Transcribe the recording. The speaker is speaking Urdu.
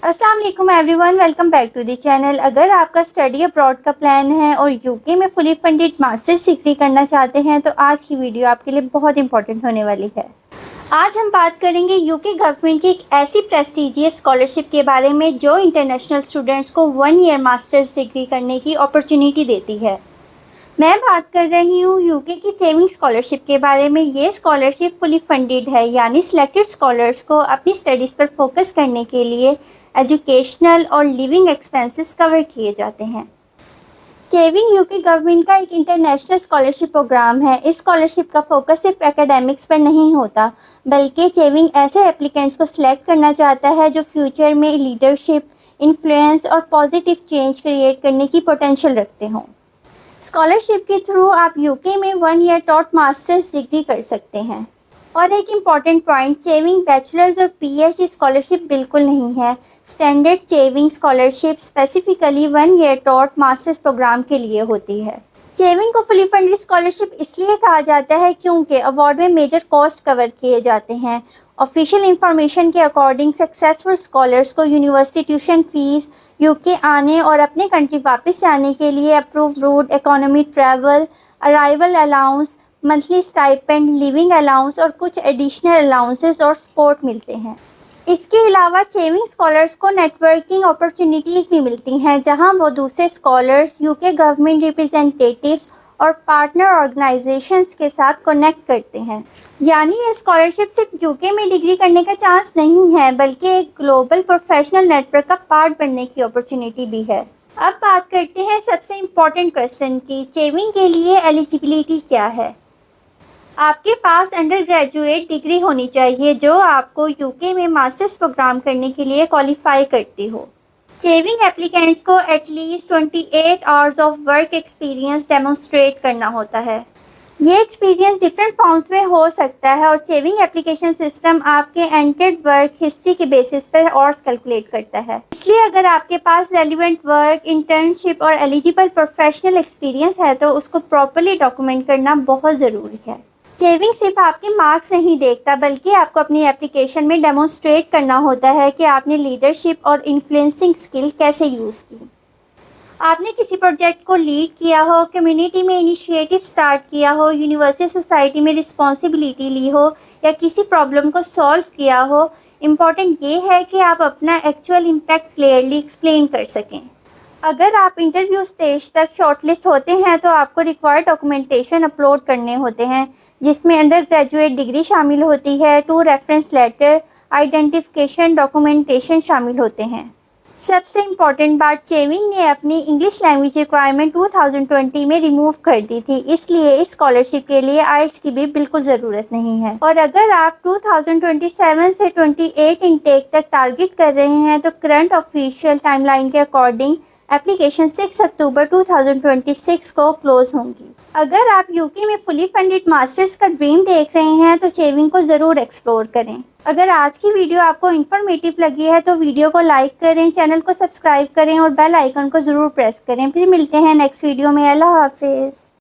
السلام علیکم everyone, welcome back to the channel. اگر آپ کا اسٹڈی ابراڈ کا پلان ہے اور یوکے میں فلی فنڈڈ ماسٹرز ڈگری کرنا چاہتے ہیں تو آج کی ویڈیو آپ کے لیے بہت امپورٹنٹ ہونے والی ہے۔ آج ہم بات کریں گے یوکے گورنمنٹ کی ایک ایسی پریسٹیجیس اسکالرشپ کے بارے میں جو انٹرنیشنل اسٹوڈنٹس کو 1 ایئر ماسٹرز ڈگری کرنے کی اپرچونیٹی دیتی ہے۔ میں بات کر رہی ہوں یوکے کی چیونگ اسکالرشپ کے بارے میں۔ یہ اسکالرشپ فلی فنڈڈ ہے، یعنی سلیکٹڈ اسکالرس کو اپنی اسٹڈیز پر فوکس کرنے کے لیے ایجوکیشنل اور لیونگ ایکسپینسز کور کیے جاتے ہیں۔ چیونگ یوکے گورنمنٹ کا ایک انٹرنیشنل اسکالرشپ پروگرام ہے۔ اس اسکالرشپ کا فوکس صرف اکیڈیمکس پر نہیں ہوتا، بلکہ چیونگ ایسے اپلیکینٹس کو سلیکٹ کرنا چاہتا ہے جو فیوچر میں لیڈرشپ، انفلوئنس اور پازیٹیو چینج کریٹ کرنے کی پوٹینشیل رکھتے ہوں۔ اسکالرشپ کے تھرو آپ یوکے میں 1 ایئر ٹاٹ ماسٹرز ڈگری کر سکتے ہیں۔ اور ایک امپورٹنٹ پوائنٹ، چیونگ بیچلرز اور پی ایچ ڈی اسکالرشپ بالکل نہیں ہے۔ Standard Chevening scholarship specifically 1 year taught masters program کے لیے ہوتی ہے۔ چیونگ کو فلی فنڈڈ اسکالرشپ اس لیے کہا جاتا ہے کیونکہ ایوارڈ میں میجر کاسٹ کور کیے جاتے ہیں۔ آفیشیل انفارمیشن کے اکارڈنگ سکسیسفل اسکالرس کو یونیورسٹی ٹیوشن فیس، یوکے آنے اور اپنے کنٹری واپس جانے کے لیے approved route, economy travel, arrival allowance, monthly stipend, living allowance اور کچھ ایڈیشنل الاؤنسز اور سپورٹ ملتے ہیں۔ اس کے علاوہ چیونگ اسکالرس کو نیٹ ورکنگ اپرچونیٹیز بھی ملتی ہیں، جہاں وہ دوسرے اسکالرس، یوکے گورنمنٹ ریپرزینٹیٹیوز اور پارٹنر آرگنائزیشنز کے ساتھ کنیکٹ کرتے ہیں۔ یعنی یہ اسکالرشپ صرف یوکے میں ڈگری کرنے کا چانس نہیں ہے، بلکہ ایک گلوبل پروفیشنل نیٹ ورک کا پارٹ بننے کی اپرچونیٹی بھی ہے۔ اب بات کرتے ہیں سب سے امپورٹنٹ کوسچن کی، چیونگ کے لیے ایلیجیبلٹی کیا ہے؟ آپ کے پاس انڈر گریجویٹ ڈگری ہونی چاہیے جو آپ کو یوکے میں ماسٹرز پروگرام کرنے کے لیے کوالیفائی کرتی ہو۔ چیونگ اپلیکینٹس کو at least 28 hours of work experience demonstrate کرنا ہوتا ہے۔ یہ ایکسپیرینس ڈفرینٹ فارمز میں ہو سکتا ہے اور چیونگ اپلیکیشن سسٹم آپ کے انٹرڈ ورک ہسٹری کے بیسس پر آورز کیلکولیٹ کرتا ہے۔ اس لیے اگر آپ کے پاس ریلیونٹ ورک، انٹرنشپ اور ایلیجیبل پروفیشنل ایکسپیرینس ہے تو اس کو پراپرلی ڈاکومنٹ کرنا بہت ضروری ہے۔ چیونگ صرف آپ کے مارکس نہیں دیکھتا، بلکہ آپ کو اپنی اپلیکیشن میں ڈیمونسٹریٹ کرنا ہوتا ہے کہ آپ نے لیڈرشپ اور انفلوئنسنگ اسکل کیسے یوز کی۔ آپ نے کسی پروجیکٹ کو لیڈ کیا ہو، کمیونٹی میں انیشیٹو سٹارٹ کیا ہو، یونیورسٹی سوسائٹی میں رسپانسبلٹی لی ہو یا کسی پرابلم کو سالو کیا ہو۔ امپورٹنٹ یہ ہے کہ آپ اپنا ایکچوئل امپیکٹ کلیئرلی ایکسپلین کر سکیں۔ اگر آپ انٹرویو سٹیج تک شارٹ لسٹ ہوتے ہیں تو آپ کو ریکوائرڈ ڈاکومنٹیشن اپلوڈ کرنے ہوتے ہیں، جس میں انڈر گریجویٹ ڈگری شامل ہوتی ہے، 2 ریفرنس لیٹر، آئیڈینٹیفیکیشن ڈاکومنٹیشن شامل ہوتے ہیں۔ سب سے امپورٹنٹ بات، چیونگ نے اپنی انگلش لینگویج ریکوائرمنٹ 2020 میں ریموو کر دی تھی، اس لیے اس اسکالرشپ کے لیے آئلٹس کی بھی بالکل ضرورت نہیں ہے۔ اور اگر آپ 2027 سے 28 انٹیک تک ٹارگٹ کر رہے ہیں تو کرنٹ آفیشیل ٹائم لائن کے اکارڈنگ اپلیکیشن 6 اکتوبر 2026 کو کلوز ہوں گی۔ اگر آپ یوکے میں فلی فنڈڈ ماسٹرز کا ڈریم دیکھ رہے ہیں تو چیونگ کو ضرور ایکسپلور کریں۔ اگر آج کی ویڈیو آپ کو انفارمیٹیو لگی ہے تو ویڈیو کو لائک کریں، چینل کو سبسکرائب کریں اور بیل آئیکن کو ضرور پریس کریں۔ پھر ملتے ہیں نیکسٹ ویڈیو میں۔ اللہ حافظ۔